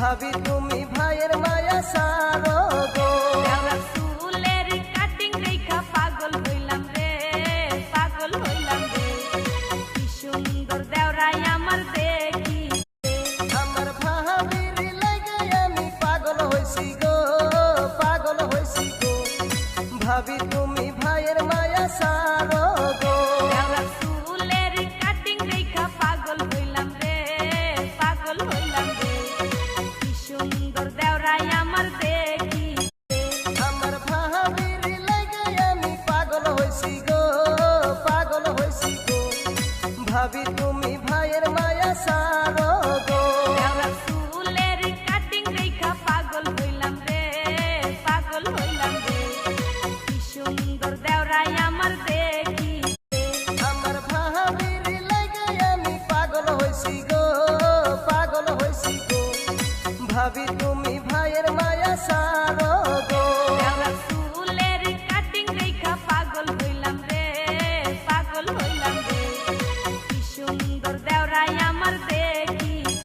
ভাবি তুমি ভাইয়ের মায়া সারো গো। চুলের কাটিং দেখা পাগল হইলাম রে, পাগল হইলাম রে, কি সুন্দর দেওরাই আমার দেখি। আমার ভাবির লাগে আমি পাগল হইছি গো, পাগল হইছি গো। ভাবি তুমি ভাইয়ের মায়া সারো গো। চুলের কাটিং দেখা পাগল হইলাম রে, পাগল হইলাম রে, কি সুন্দর দেওরাই আমার দেখি। আমার ভাবির লাগে আমি পাগল হইছি গো, পাগল হইছি গো। ভাবি তুমি ভাইয়ের মায়া সারো গো। চুলের কাটিং দেখা পাগল হইলাম রে, পাগল হইলাম রে, কি সুন্দর দেওরাই আমার দেখি। আমার ভাবির লাগে আমি পাগল হইছি গো, পাগল হইছি গো। ভাবি তুমি ভাইয়ের মায়া সারো।